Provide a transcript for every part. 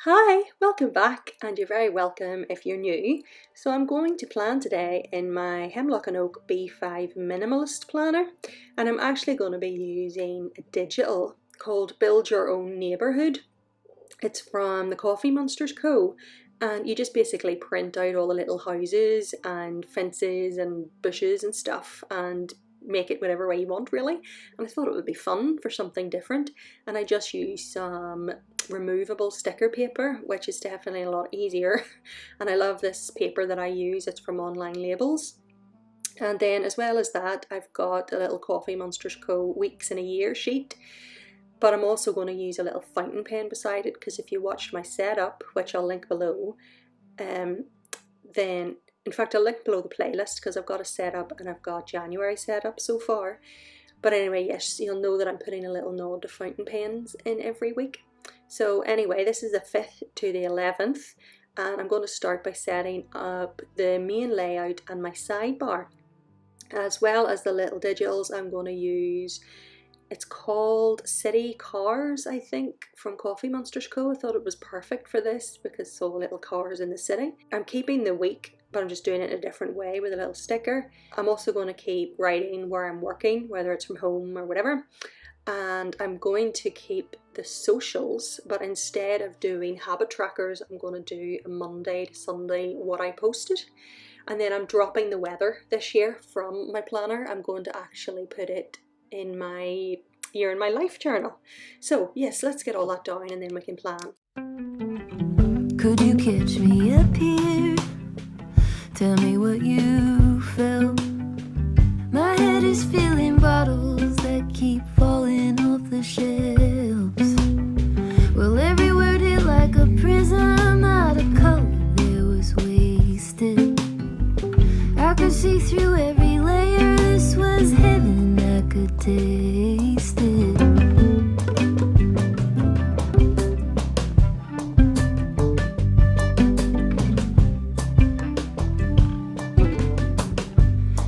Hi, welcome back, and you're very welcome if you're new. So I'm going to plan today in my Hemlock Oak B5 Minimalist Planner, and I'm actually going to be using a digital called Build Your Own Neighbourhood. It's from the Coffee Monsterz Co, and you just basically print out all the little houses and fences and bushes and stuff and make it whatever way you want, really. And I thought it would be fun for something different, and I just used some removable sticker paper, which is definitely a lot easier. And I love this paper that I use. It's from Online Labels. And then as well as that, I've got a little Coffee Monsterz Co weeks in a year sheet, but I'm also going to use a little fountain pen beside it, because if you watched my setup, which I'll link below, then in fact I'll link below the playlist, because I've got a setup and I've got January setup so far. But anyway, yes, you'll know that I'm putting a little nod to fountain pens in every week. So anyway, this is the 5th to the 11th, and I'm going to start by setting up the main layout and my sidebar, as well as the little digitals. I'm going to use, it's called City Cars, I think, from Coffee Monsterz Co. I thought it was perfect for this because it's all little cars in the city. I'm keeping the week, but I'm just doing it in a different way with a little sticker. I'm also going to keep writing where I'm working, whether it's from home or whatever. And I'm going to keep the socials, but instead of doing habit trackers, I'm going to do a Monday to Sunday what I posted. And then I'm dropping the weather this year from my planner. I'm going to actually put it in my year in my life journal. So yes, let's get all that down and then we can plan. Could you catch me up here? Tell me what you felt. My head is filling bottles that keep falling off the shelves. Well, every word hit like a prism out of color that was wasted. I could see through every layer. This was heaven, I could taste it.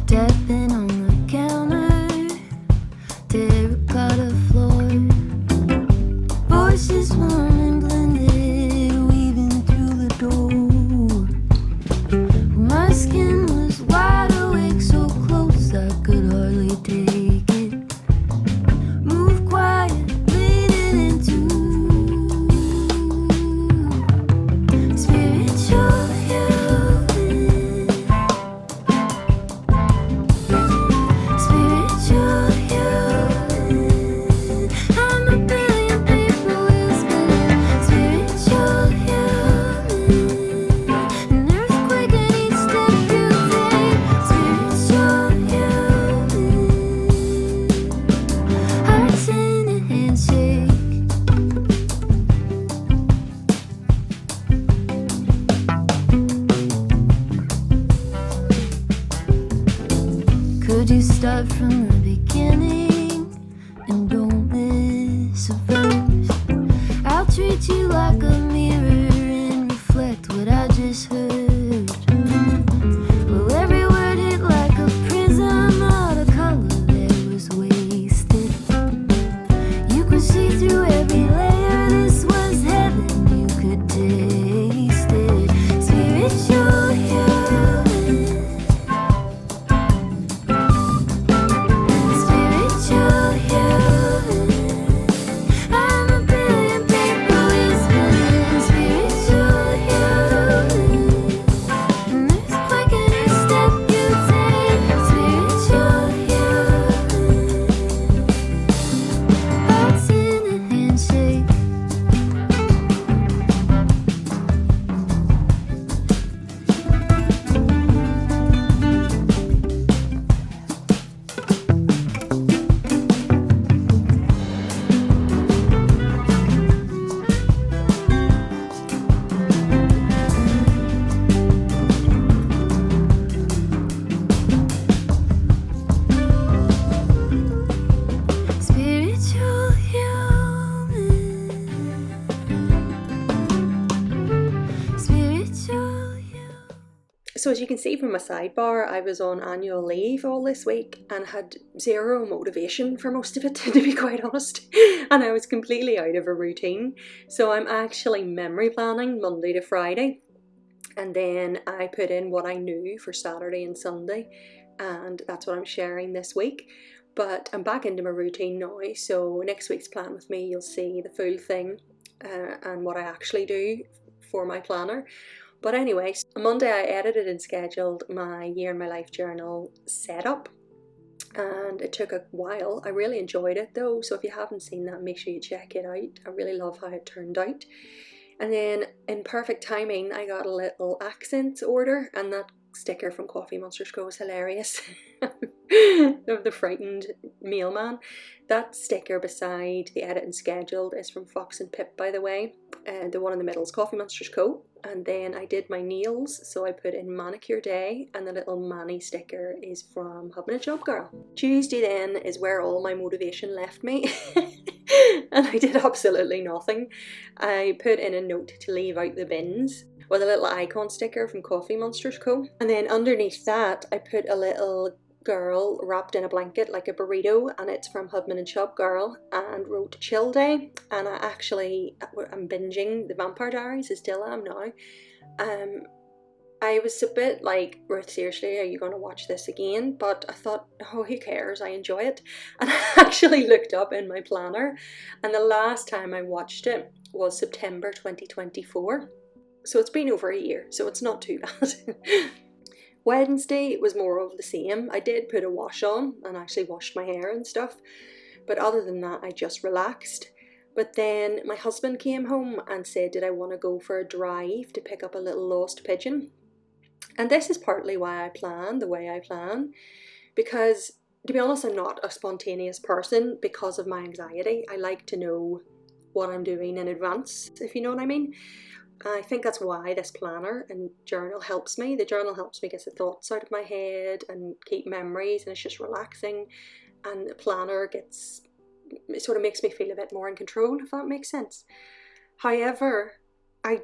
Tapping on the counter, terracotta floor, voices warm and blended, weaving through the door. My skin was wide awake, so close I could hardly take it. Move quiet, leading into spiritual healing. Spiritual healing. I'm a billion people whispering. Spiritual healing. An earthquake in each step you take. Spiritual healing. Hearts in a handshake. Could you start from the beginning and don't miss a verse? I'll treat you like a mirror and reflect what I just heard. Well, every word hit like a prism out of color that was wasted. You could see through every layer. This was heaven, you could taste it. Spiritual healing. So as you can see from my sidebar, I was on annual leave all this week and had zero motivation for most of it, to be quite honest. And I was completely out of a routine. So I'm actually memory planning Monday to Friday. And then I put in what I knew for Saturday and Sunday. And that's what I'm sharing this week. But I'm back into my routine now. So next week's Plan With Me, you'll see the full thing and what I actually do for my planner. But anyway, on Monday I edited and scheduled my Year in My Life journal setup, and it took a while. I really enjoyed it though, so if you haven't seen that, make sure you check it out. I really love how it turned out. And then in perfect timing, I got a little accents order, and that sticker from Coffee Monsterz Co was hilarious. Of the frightened mailman. That sticker beside the edit and scheduled is from Fox and Pip, by the way. The one in the middle is Coffee Monsterz Co. And then I did my nails, so I put in Manicure Day, and the little Manny sticker is from Hubman and Chubgirl. Tuesday then is where all my motivation left me. And I did absolutely nothing. I put in a note to leave out the bins with a little icon sticker from Coffee Monsterz Co. And then underneath that I put a little girl wrapped in a blanket like a burrito, and it's from Hubman and Chubgirl, and wrote Chill Day. And I'm binging the Vampire Diaries, I still am now. I was a bit like, Ruth, seriously, are you going to watch this again? But I thought, oh, who cares? I enjoy it. And I actually looked up in my planner, and the last time I watched it was September 2024. So it's been over a year, so it's not too bad. Wednesday was more of the same. I did put a wash on and actually washed my hair and stuff, but other than that I just relaxed. But then my husband came home and said, did I want to go for a drive to pick up a little lost pigeon? And this is partly why I plan the way I plan, because to be honest, I'm not a spontaneous person because of my anxiety. I like to know what I'm doing in advance, if you know what I mean. I think that's why this planner and journal helps me. The journal helps me get the thoughts out of my head and keep memories, and it's just relaxing. And the planner it sort of makes me feel a bit more in control, if that makes sense. However, I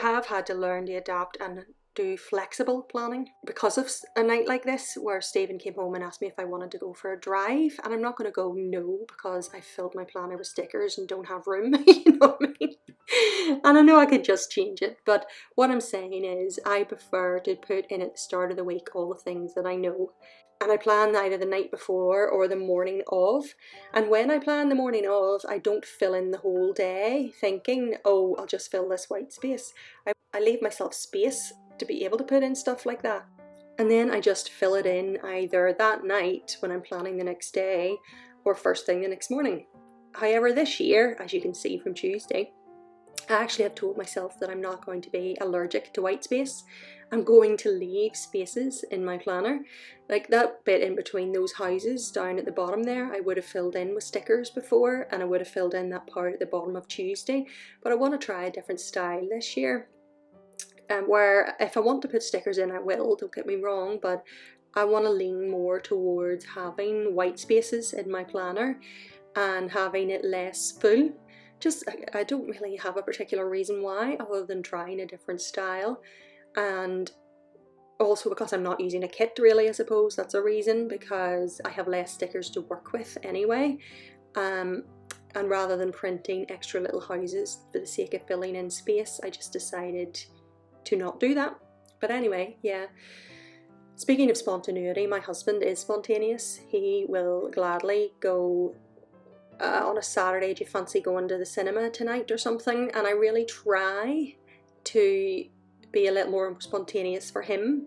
have had to learn to adapt and do flexible planning because of a night like this where Stephen came home and asked me if I wanted to go for a drive, and I'm not going to go no because I filled my planner with stickers and don't have room. You know what I mean? And I know I could just change it, but what I'm saying is I prefer to put in at the start of the week all the things that I know, and I plan either the night before or the morning of. And when I plan the morning of, I don't fill in the whole day thinking, oh, I'll just fill this white space. I leave myself space to be able to put in stuff like that. And then I just fill it in either that night when I'm planning the next day or first thing the next morning. However, this year, as you can see from Tuesday, I actually have told myself that I'm not going to be allergic to white space. I'm going to leave spaces in my planner. Like that bit in between those houses down at the bottom there, I would have filled in with stickers before, and I would have filled in that part at the bottom of Tuesday. But I want to try a different style this year. Where if I want to put stickers in, I will, don't get me wrong, but I want to lean more towards having white spaces in my planner and having it less full. Just, I don't really have a particular reason why, other than trying a different style, and also because I'm not using a kit really, I suppose that's a reason, because I have less stickers to work with anyway. And rather than printing extra little houses for the sake of filling in space, I just decided to not do that. But anyway, yeah. Speaking of spontaneity, my husband is spontaneous. He will gladly go on a Saturday, do you fancy going to the cinema tonight or something? And I really try to be a little more spontaneous for him,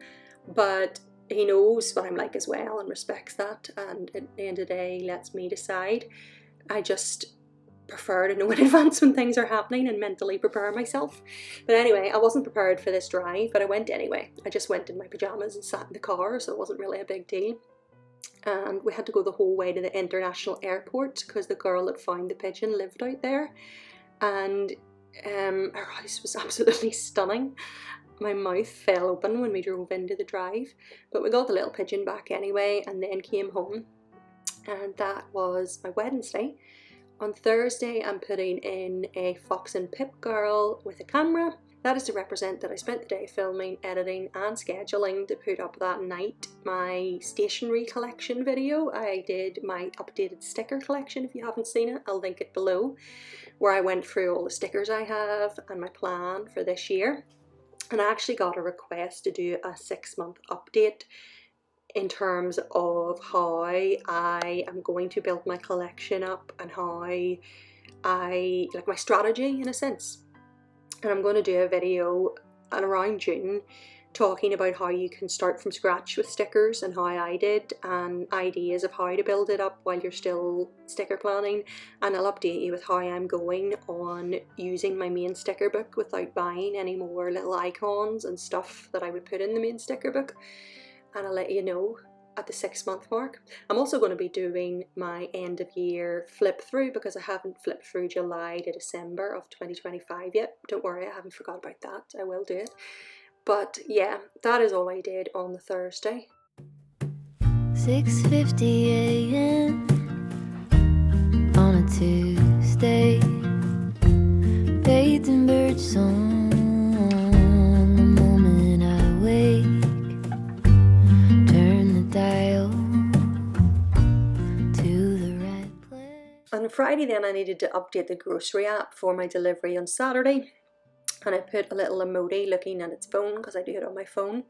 but he knows what I'm like as well and respects that, and at the end of the day lets me decide. I just prefer to know in advance when things are happening and mentally prepare myself. But anyway, I wasn't prepared for this drive, but I went anyway. I just went in my pyjamas and sat in the car, so it wasn't really a big deal. And we had to go the whole way to the international airport because the girl that found the pigeon lived out there, and her house was absolutely stunning. My mouth fell open when we drove into the drive, but we got the little pigeon back anyway and then came home, and that was my Wednesday. On Thursday, I'm putting in a Fox and Pip girl with a camera. That is to represent that I spent the day filming, editing and scheduling to put up that night my stationery collection video. I did my updated sticker collection. If you haven't seen it, I'll link it below, where I went through all the stickers I have and my plan for this year. And I actually got a request to do a 6-month update in terms of how I am going to build my collection up and how I like my strategy in a sense. And I'm going to do a video around June talking about how you can start from scratch with stickers and how I did, and ideas of how to build it up while you're still sticker planning. And I'll update you with how I'm going on using my main sticker book without buying any more little icons and stuff that I would put in the main sticker book. And I'll let you know at the 6-month mark. I'm also going to be doing my end of year flip through, because I haven't flipped through July to December of 2025 yet. Don't worry, I haven't forgot about that. I will do it. But yeah, that is all I did on the Thursday. 6:50 a.m. on a Tuesday, bathed in bird song. The moment I wake, turn the dial to the right place. On Friday then, I needed to update the grocery app for my delivery on Saturday. And I put a little emoji looking at its phone, because I do it on my phone.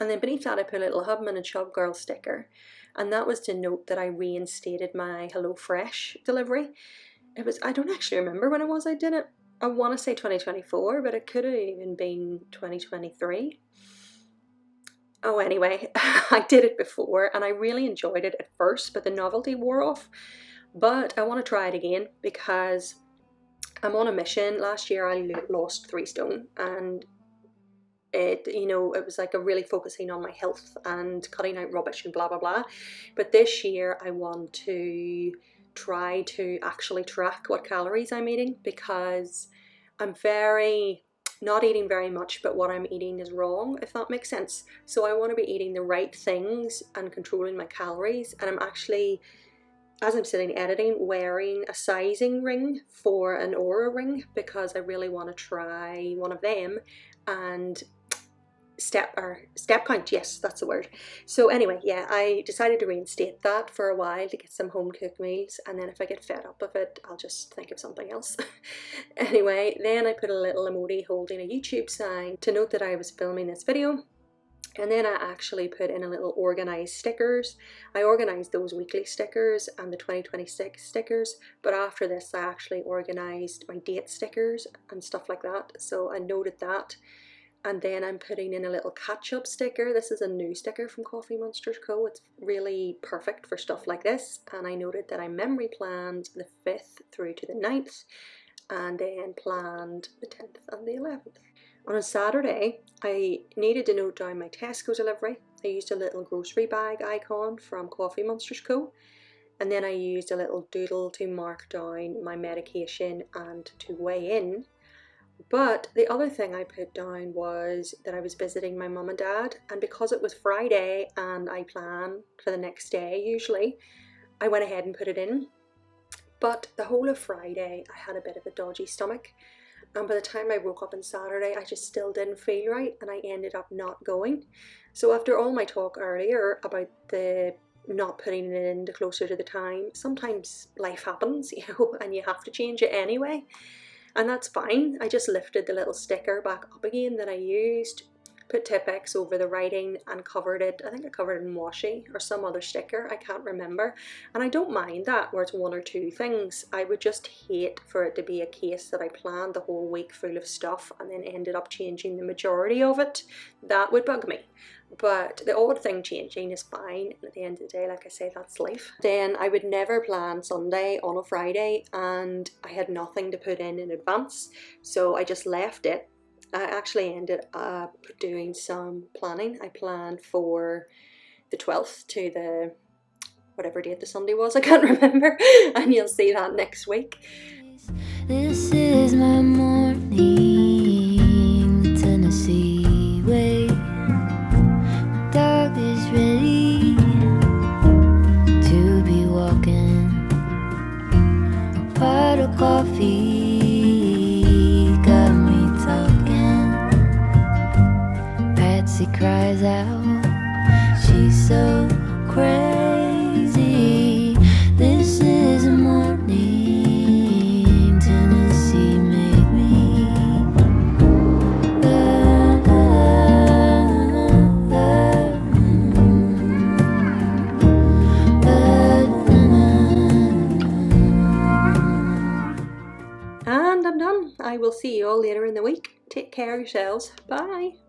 And then beneath that I put a little Hubman and Chubgirl sticker. And that was to note that I reinstated my HelloFresh delivery. It was, I don't actually remember when it was I did it. I want to say 2024, but it could have even been 2023. Oh, anyway, I did it before and I really enjoyed it at first, but the novelty wore off. But I want to try it again because I'm on a mission. Last year I lost 3 stone, and it was like a really focusing on my health and cutting out rubbish and blah blah blah. But this year I want to try to actually track what calories I'm eating, because I'm not eating very much, but what I'm eating is wrong, if that makes sense. So I want to be eating the right things and controlling my calories. And I'm actually, as I'm sitting editing, wearing a sizing ring for an Aura ring, because I really want to try one of them and step count, yes, that's the word. So anyway, yeah, I decided to reinstate that for a while to get some home cooked meals, and then if I get fed up of it, I'll just think of something else. Anyway, then I put a little emoji holding a YouTube sign to note that I was filming this video. And then I actually put in a little organised stickers. I organised those weekly stickers and the 2026 stickers, but after this I actually organised my date stickers and stuff like that, so I noted that. And then I'm putting in a little catch-up sticker. This is a new sticker from Coffee Monsterz Co. It's really perfect for stuff like this. And I noted that I memory planned the 5th through to the 9th, and then planned the 10th and the 11th. On a Saturday, I needed to note down my Tesco delivery. I used a little grocery bag icon from Coffee Monsterz Co. And then I used a little doodle to mark down my medication and to weigh in. But the other thing I put down was that I was visiting my mum and dad, and because it was Friday and I plan for the next day usually, I went ahead and put it in. But the whole of Friday I had a bit of a dodgy stomach, and by the time I woke up on Saturday I just still didn't feel right, and I ended up not going. So after all my talk earlier about the not putting it in closer to the time, sometimes life happens, and you have to change it anyway. And that's fine. I just lifted the little sticker back up again that I used, put Tipp-Ex over the writing and covered it. I think I covered it in washi or some other sticker, I can't remember. And I don't mind that where it's 1 or 2 things. I would just hate for it to be a case that I planned the whole week full of stuff and then ended up changing the majority of it. That would bug me. But the odd thing changing is fine, and at the end of the day, like I say, that's life. Then I would never plan Sunday on a Friday, and I had nothing to put in advance, so I just left it. I actually ended up doing some planning. I planned for the 12th to the whatever date the Sunday was, I can't remember, and you'll see that next week. This is my morning, the Tennessee way. Dog is ready to be walking apart. turns out she's so crazy. This is a morning Tennessee made me. And I'm done. I will see you all later in the week. Take care of yourselves. Bye.